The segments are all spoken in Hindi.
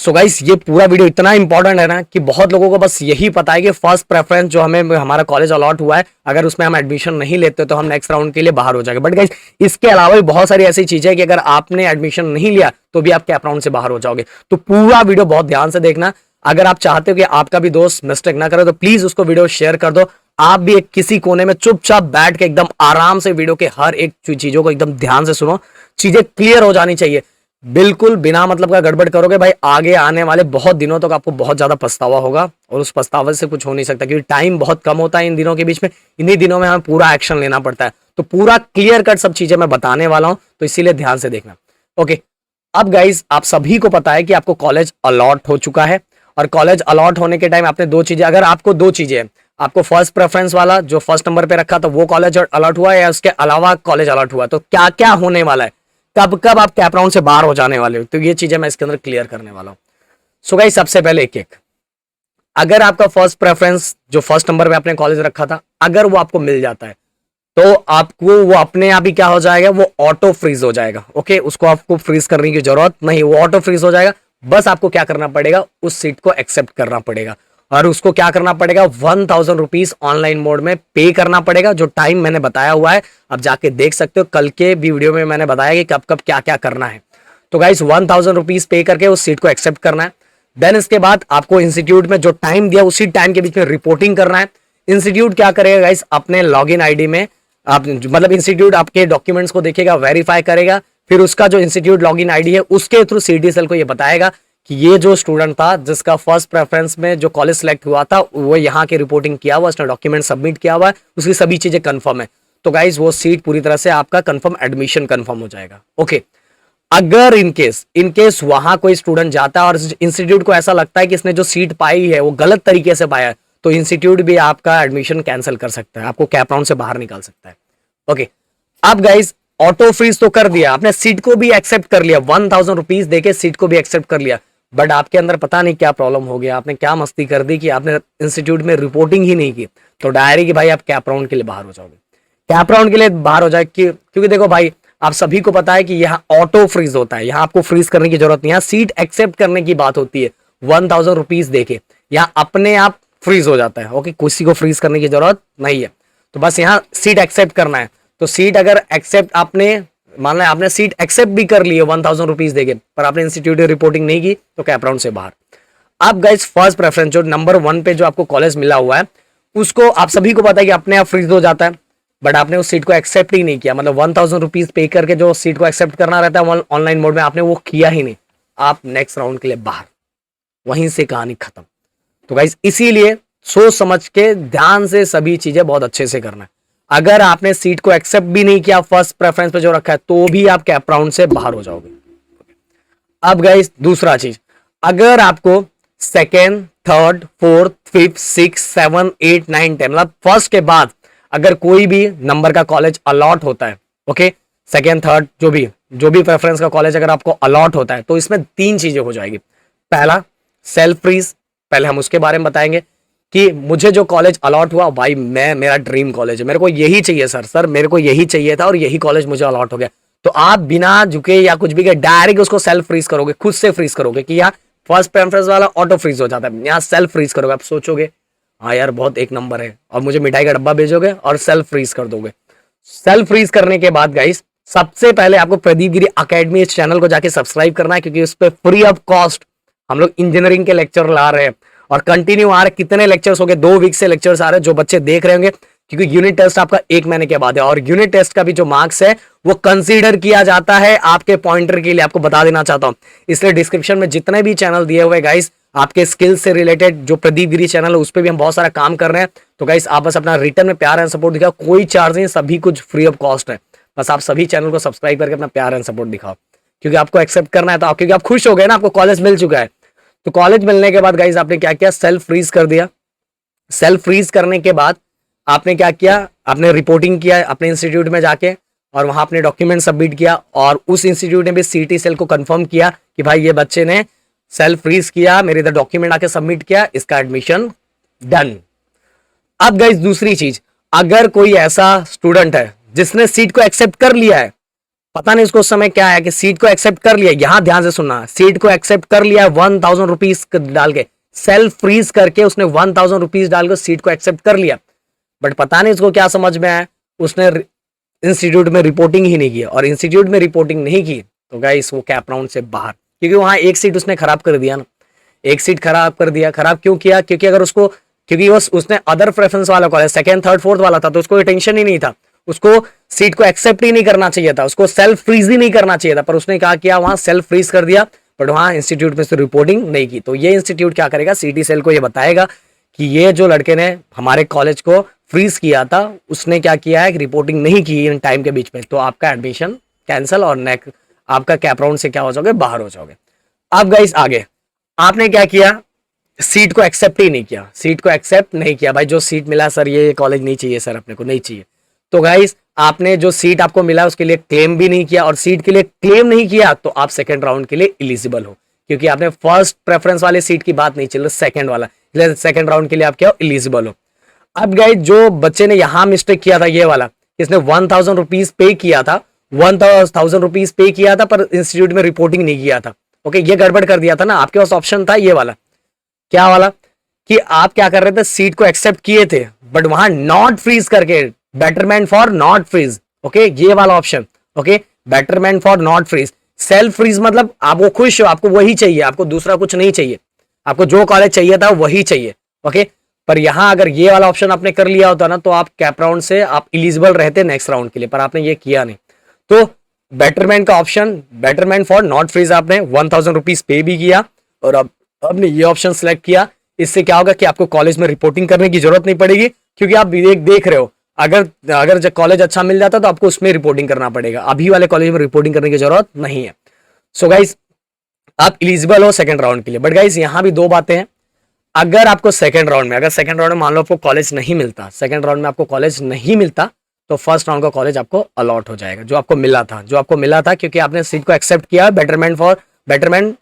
सो गाइस ये पूरा वीडियो इतना इंपॉर्टेंट है ना कि बहुत लोगों को बस यही पता है कि फर्स्ट प्रेफरेंस जो हमें हमारा कॉलेज अलॉट हुआ है, अगर उसमें हम एडमिशन नहीं लेते तो हम नेक्स्ट राउंड के लिए बाहर हो जाएंगे। बट गाइस इसके अलावा भी बहुत सारी ऐसी चीजें है कि अगर आपने एडमिशन नहीं लिया तो भी आप कैप राउंड से बाहर हो जाओगे। तो पूरा वीडियो बहुत ध्यान से देखना। अगर आप चाहते हो कि आपका भी दोस्त मिस्टेक ना करे तो प्लीज उसको वीडियो शेयर कर दो। आप भी एक किसी कोने में चुपचाप बैठ के एकदम आराम से वीडियो के हर एक चीजों को एकदम ध्यान से सुनो। चीजें क्लियर हो जानी चाहिए। बिल्कुल बिना मतलब का गड़बड़ करोगे भाई, आगे आने वाले बहुत दिनों तक आपको बहुत ज्यादा पछतावा होगा और उस पछतावे से कुछ हो नहीं सकता, क्योंकि टाइम बहुत कम होता है इन दिनों के बीच में। इन्हीं दिनों में हमें पूरा एक्शन लेना पड़ता है। तो पूरा क्लियर कट सब चीजें मैं बताने वाला हूं, तो इसीलिए ध्यान से देखना। ओके, अब गाइज आप सभी को पता है कि आपको कॉलेज अलॉट हो चुका है। और कॉलेज अलॉट होने के टाइम आपने दो चीजें, अगर आपको दो चीजें हैं, आपको फर्स्ट प्रेफरेंस वाला जो फर्स्ट नंबर पे रखा था वो कॉलेज अलॉट हुआ है या उसके अलावा कॉलेज अलॉट हुआ, तो क्या क्या होने वाला है, कब कब आप कैप राउंड से बाहर हो जाने वाले हो, तो ये चीजें मैं इसके अंदर क्लियर करने वाला हूं। सो गाइस सबसे पहले एक एक, अगर आपका फर्स्ट प्रेफरेंस जो फर्स्ट नंबर पे आपने कॉलेज रखा था, अगर वो आपको मिल जाता है तो आपको वो अपने आप ही क्या हो जाएगा, वो ऑटो फ्रीज हो जाएगा। ओके, उसको आपको फ्रीज करने की जरूरत नहीं, वो ऑटो फ्रीज हो जाएगा। बस आपको क्या करना पड़ेगा, उस सीट को एक्सेप्ट करना पड़ेगा। और उसको क्या करना पड़ेगा, 1000 रुपीज ऑनलाइन मोड में पे करना पड़ेगा। जो टाइम मैंने बताया हुआ है अब जाके देख सकते हो, कल के भी वीडियो में मैंने बताया कि कब कब क्या क्या करना है। तो गाइस 1000 रुपीज पे करके उस सीट को एक्सेप्ट करना है। देन इसके बाद आपको इंस्टीट्यूट में जो टाइम दिया उसी टाइम के बीच में रिपोर्टिंग करना है। इंस्टीट्यूट क्या करेगा गाइस, अपने लॉगिन आईडी में आप मतलब इंस्टीट्यूट आपके डॉक्यूमेंट्स को देखेगा, वेरीफाई करेगा, फिर उसका जो इंस्टीट्यूट लॉगिन आईडी है उसके थ्रू सीटीएसएल को ये बताएगा कि ये जो स्टूडेंट था जिसका फर्स्ट प्रेफरेंस में जो कॉलेज सेलेक्ट हुआ था वो यहाँ की रिपोर्टिंग किया हुआ, उसने डॉक्यूमेंट सबमिट किया हुआ है, उसकी सभी चीजें कंफर्म है, तो गाइज वो सीट पूरी तरह से आपका कंफर्म एडमिशन कंफर्म हो जाएगा। ओके, अगर इनकेस वहां कोई स्टूडेंट जाता है और इंस्टीट्यूट को ऐसा लगता है कि इसने जो सीट पाई है वो गलत तरीके से पाया है, तो इंस्टीट्यूट भी आपका एडमिशन कैंसिल कर सकता है, आपको कैप राउंड से बाहर निकाल सकता है। ओके, अब गाइज ऑटो फ्रीज तो कर दिया आपने, सीट को भी एक्सेप्ट कर लिया, 1000 रुपीज देके सीट को भी एक्सेप्ट कर लिया। बट आपके अंदर पता नहीं क्या प्रॉब्लम हो गया, आपने क्या मस्ती कर दी कि आपने इंस्टीट्यूट में रिपोर्टिंग ही नहीं की, तो डायरेक्ट भाई आप कैप राउंड के लिए बाहर हो जाओगे। कैप राउंड के लिए बाहर हो जाए क्योंकि देखो भाई आप सभी को पता है कि यहाँ ऑटो फ्रीज होता है, यहाँ आपको फ्रीज करने की जरूरत नहीं, यहाँ सीट एक्सेप्ट करने की बात होती है। 1000 रुपीज देके यहाँ अपने आप फ्रीज हो जाता है। ओके, किसी को फ्रीज करने की जरूरत नहीं है, तो बस यहाँ सीट एक्सेप्ट करना है। तो सीट अगर एक्सेप्ट आपने मान लिया, आपने सीट एक्सेप्ट भी कर ली है 1000 रुपीज देके, पर आपने इंस्टीट्यूट में रिपोर्टिंग नहीं की, तो कैप राउंड से बाहर। अब गाइस फर्स्ट प्रेफरेंस जो नंबर 1 पे जो आपको कॉलेज मिला हुआ है उसको आप सभी को पता है कि अपने आप फ्रीज हो जाता है, बट आपने उस सीट को एक्सेप्ट ही नहीं किया। मतलब 1000 रुपीज पे करके जो सीट को एक्सेप्ट करना रहता है ऑनलाइन मोड में, आपने वो किया ही नहीं, आप नेक्स्ट राउंड के लिए बाहर, वहीं से कहानी खत्म। तो गाइस इसीलिए सोच समझ के ध्यान से सभी चीजें बहुत अच्छे से करना है। अगर आपने सीट को एक्सेप्ट भी नहीं किया फर्स्ट प्रेफरेंस पे जो रखा है, तो भी आप कैप राउंड से बाहर हो जाओगे। अब गाइस दूसरा चीज, अगर आपको second, third, fourth, fifth, six, 7, 8, 9, 10 मतलब फर्स्ट के बाद अगर कोई भी नंबर का कॉलेज अलॉट होता है, ओके, सेकेंड, थर्ड जो भी प्रेफरेंस का कॉलेज अगर आपको अलॉट होता है, तो इसमें 3 चीजें हो जाएगी। पहला सेल्फ फ्रीज, पहले हम उसके बारे में बताएंगे कि मुझे जो कॉलेज अलॉट हुआ भाई मेरा ड्रीम कॉलेज है, मेरे को यही चाहिए सर मेरे को यही चाहिए था और यही कॉलेज मुझे अलॉट हो गया, तो आप बिना झुके या कुछ भी के डायरेक्ट उसको सेल्फ फ्रीज करोगे, खुद से फ्रीज करोगे। कि यहाँ फर्स्ट प्रेफरेंस वाला ऑटो फ्रीज हो जाता है, यहाँ सेल्फ फ्रीज करोगे। आप सोचोगे हाँ यार बहुत एक नंबर है, और मुझे मिठाई का डब्बा भेजोगे और सेल्फ फ्रीज कर दोगे। सेल्फ फ्रीज करने के बाद गाइस सबसे पहले आपको प्रदीप गिरी अकेडमी इस चैनल को जाके सब्सक्राइब करना है, क्योंकि उस पर फ्री ऑफ कॉस्ट हम लोग इंजीनियरिंग के लेक्चर ला रहे हैं और कंटिन्यू आ रहे। कितने लेक्चर्स हो गए, 2 वीक से लेक्चर्स आ रहे हैं, जो बच्चे देख रहे होंगे, क्योंकि यूनिट टेस्ट आपका 1 महीने के बाद है और यूनिट टेस्ट का भी जो मार्क्स है वो कंसीडर किया जाता है आपके पॉइंटर के लिए, आपको बता देना चाहता हूं। इसलिए डिस्क्रिप्शन में जितने भी चैनल दिए हुए गाइस आपके स्किल से रिलेटेड, जो प्रदीप गिरी चैनल है उस पर भी हम बहुत सारा काम कर रहे हैं। तो गाइस आप बस अपना रिटर्न में प्यार एंड सपोर्ट दिखाओ, कोई चार्ज नहीं, सभी कुछ फ्री ऑफ कॉस्ट है। बस आप सभी चैनल को सब्सक्राइब करके अपना प्यार एंड सपोर्ट दिखाओ, क्योंकि आपको एक्सेप्ट करना है, तो क्योंकि आप खुश हो गए ना, आपको कॉलेज मिल चुका है। तो कॉलेज मिलने के बाद गाइस आपने क्या किया, सेल्फ फ्रीज कर दिया। सेल्फ फ्रीज करने के बाद आपने क्या किया, आपने रिपोर्टिंग किया अपने इंस्टीट्यूट में जाके और वहां अपने डॉक्यूमेंट सबमिट किया, और उस इंस्टीट्यूट ने भी सीटीएसएल को कंफर्म किया कि भाई ये बच्चे ने सेल्फ फ्रीज किया, मेरे इधर डॉक्यूमेंट आके सबमिट किया, इसका एडमिशन डन। अब गाइस दूसरी चीज, अगर कोई ऐसा स्टूडेंट है जिसने सीट को एक्सेप्ट कर लिया है, पता नहीं उसको उस समय क्या है कि सीट को एक्सेप्ट कर लिया, यहां ध्यान से सुनना, सीट को एक्सेप्ट कर लिया 1000 रुपीज डाल के, सेल्फ फ्रीज करके उसने 1000 रुपीज डाल के सीट को एक्सेप्ट कर लिया, बट पता नहीं उसको क्या समझ में आया, उसने इंस्टीट्यूट में रिपोर्टिंग ही नहीं की, और इंस्टीट्यूट में रिपोर्टिंग नहीं की तो गाइस वो कैप राउंड से बाहर, क्योंकि वहां एक सीट उसने खराब कर दिया ना, एक सीट खराब कर दिया। खराब क्यों किया? क्योंकि अगर उसको, क्योंकि उसने अदर प्रेफरेंस वाला कॉलेज सेकंड थर्ड फोर्थ वाला था, तो उसको टेंशन ही नहीं था, उसको सीट को एक्सेप्ट ही नहीं करना चाहिए था, उसको सेल्फ फ्रीज ही नहीं करना चाहिए था, पर उसने क्या किया, वहां सेल्फ फ्रीज कर दिया, बट वहां इंस्टीट्यूट में से रिपोर्टिंग नहीं की। तो ये इंस्टीट्यूट क्या करेगा, सीटी सेल को ये बताएगा कि ये जो लड़के ने हमारे कॉलेज को फ्रीज किया था, उसने क्या किया है, रिपोर्टिंग नहीं की इन टाइम के बीच में, तो आपका एडमिशन कैंसिल और आपका कैप राउंड से क्या हो जाओगे, बाहर हो जाओगे। अब गाइस आगे आपने क्या किया, सीट को एक्सेप्ट ही नहीं किया, सीट को एक्सेप्ट नहीं किया, भाई जो सीट मिला सर ये कॉलेज नहीं चाहिए सर, अपने को नहीं चाहिए, तो गाइस आपने जो सीट आपको मिला उसके लिए क्लेम भी नहीं किया, और सीट के लिए क्लेम नहीं किया तो आप सेकंड राउंड के लिए एलिजिबल हो, क्योंकि आपने फर्स्ट प्रेफरेंस वाले सीट की बात नहीं चल रही, सेकंड वाला, सेकंड राउंड के लिए आप क्या हो, एलिजिबल हो। अब गाइस जो बच्चे ने यहां मिस्टेक किया था, ये वाला, इसने 1000 रुपीज पे किया था, 1000 रुपीज पे किया था, पर इंस्टीट्यूट में रिपोर्टिंग नहीं किया था, ओके, ये गड़बड़ कर दिया था ना, आपके पास ऑप्शन था ये वाला, क्या वाला, कि आप क्या कर रहे थे, सीट को एक्सेप्ट किए थे, बट वहां नॉट फ्रीज करके, betterment for not freeze, okay, ये वाला option, okay, betterment for not freeze, self freeze मतलब आप वो खुश हो, आपको वही चाहिए, आपको दूसरा कुछ नहीं चाहिए, आपको जो कॉलेज चाहिए था वही चाहिए, ओके, पर यहां अगर ये वाला ऑप्शन आपने कर लिया होता ना, तो आप कैप राउंड से आप एलिजिबल रहते नेक्स्ट राउंड के लिए, पर आपने ये किया नहीं, तो बेटरमेंट का option, betterment for not freeze, आपने 1000 रुपीज पे भी किया, और अब आपने ये ऑप्शन सेलेक्ट किया, इससे क्या होगा कि आपको कॉलेज में रिपोर्टिंग करने की जरूरत नहीं पड़ेगी, क्योंकि आप देख रहे हो, अगर जब कॉलेज अच्छा मिल जाता तो आपको उसमें रिपोर्टिंग करना पड़ेगा, अभी वाले कॉलेज में रिपोर्टिंग करने की जरूरत नहीं है। सो गाइस आप एलिजिबल हो सेकंड राउंड के लिए, बट गाइस यहां भी दो बातें हैं, अगर आपको सेकंड राउंड में, अगर सेकंड राउंड में मान लो आपको कॉलेज नहीं मिलता, सेकंड राउंड में आपको कॉलेज नहीं मिलता, तो फर्स्ट राउंड का कॉलेज आपको अलॉट हो जाएगा, जो आपको मिला था, जो आपको मिला था, क्योंकि आपने सीट को एक्सेप्ट किया, बेटरमेंट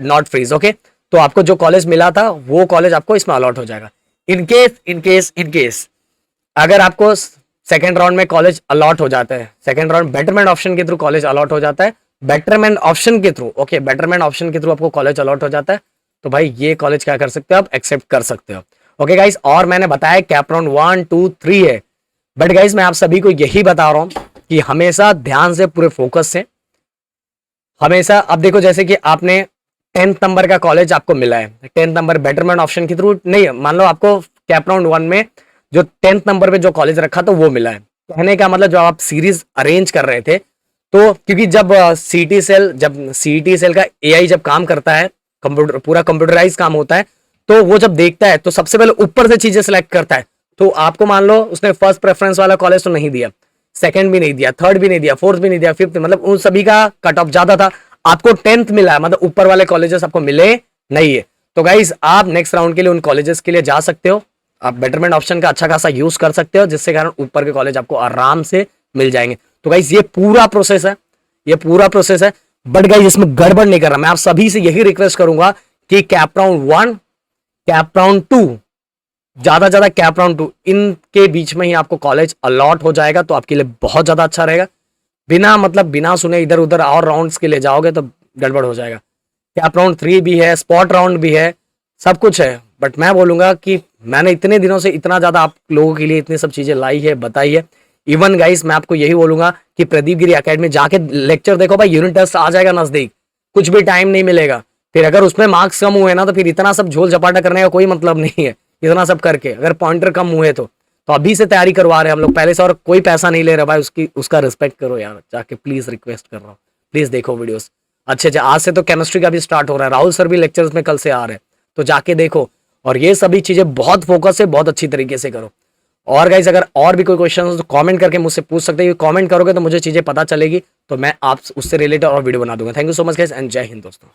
नॉट फ्रीज, ओके, तो आपको जो कॉलेज मिला था वो कॉलेज आपको इसमें अलॉट हो जाएगा। इनकेस अगर आपको सेकंड राउंड में कॉलेज अलॉट हो जाता है, सेकंड राउंड बेटरमेंट ऑप्शन के थ्रू कॉलेज अलॉट हो जाता है, बेटरमेंट ऑप्शन के थ्रू, ओके, बेटरमेंट ऑप्शन के थ्रू आपको कॉलेज अलॉट हो जाता है, तो भाई ये कॉलेज क्या कर सकते हो, आप एक्सेप्ट कर सकते हो, ओके गाइस। और मैंने बताया कैप राउंड 1 2 3 है, बट गाइस मैं आप सभी को यही बता रहा हूं कि हमेशा ध्यान से, पूरे फोकस से, हमेशा, अब देखो जैसे कि आपने 10th नंबर का कॉलेज आपको मिला है, 10th नंबर बेटरमेंट ऑप्शन के थ्रू नहीं, मान लो आपको कैप राउंड 1 में जो 10th नंबर पे जो कॉलेज रखा तो वो मिला है, कहने का मतलब जब आप सीरीज अरेंज कर रहे थे, तो क्योंकि जब सीटी सेल का एआई जब काम करता है, कंप्यूटर पूरा कंप्यूटराइज काम होता है, तो वो जब देखता है तो सबसे पहले ऊपर से चीजें सिलेक्ट करता है, तो आपको मान लो उसने फर्स्ट प्रेफरेंस वाला कॉलेज तो नहीं दिया, सेकंड भी नहीं दिया, थर्ड भी नहीं दिया, फोर्थ भी नहीं दिया, फिफ्थ, मतलब उन सभी का कट ऑफ ज्यादा था, आपको 10th मिला है, मतलब ऊपर वाले कॉलेजेस आपको मिले नहीं है, तो गाइस आप नेक्स्ट राउंड के लिए उन कॉलेजेस के लिए जा सकते हो, आप बेटरमेंट ऑप्शन का अच्छा खासा यूज कर सकते हो, जिससे कारण ऊपर के कॉलेज आपको आराम से मिल जाएंगे। तो गाइस ये पूरा प्रोसेस है, ये पूरा प्रोसेस है, बट गाइस इसमें गड़बड़ नहीं कर रहा, मैं आप सभी से यही रिक्वेस्ट करूंगा कि कैप राउंड 1, कैप राउंड 2, ज्यादा कैप राउंड 2, इनके बीच में ही आपको कॉलेज अलॉट हो जाएगा, तो आपके लिए बहुत ज्यादा अच्छा रहेगा। बिना सुने इधर उधर और राउंड्स के लिए जाओगे तो गड़बड़ हो जाएगा। कैप राउंड 3 भी है, स्पॉट राउंड भी है, सब कुछ है, बट मैं बोलूंगा कि मैंने इतने दिनों से इतना ज्यादा आप लोगों के लिए इतनी सब चीजें लाई है, बताई है। इवन गाइस मैं आपको यही बोलूंगा कि प्रदीप गिरी एकेडमी जाके लेक्चर देखो भाई, यूनिट टेस्ट आ जाएगा नजदीक, कुछ भी टाइम नहीं मिलेगा, फिर अगर उसमें मार्क्स कम हुए ना तो फिर इतना सब झोल झपाटा करने का कोई मतलब नहीं है, इतना सब करके अगर पॉइंटर कम हुए तो अभी से तैयारी करवा रहे हैं हम लोग पहले से, और कोई पैसा नहीं ले रहा भाई, उसका रिस्पेक्ट करो यार, जाके प्लीज रिक्वेस्ट कर रहा हूँ, प्लीज देखो वीडियोस अच्छे। आज से तो केमिस्ट्री का भी स्टार्ट हो रहा है, राहुल सर भी लेक्चर्स में कल से आ रहे हैं, तो जाके देखो, और ये सभी चीजें बहुत फोकस से, बहुत अच्छी तरीके से करो। और गाइस अगर और भी कोई क्वेश्चन हो तो कमेंट करके मुझसे पूछ सकते हैं, कमेंट करोगे तो मुझे चीजें पता चलेगी, तो मैं आप उससे रिलेटेड और वीडियो बना दूंगा। Thank you so much guys and जय हिंद दोस्तों।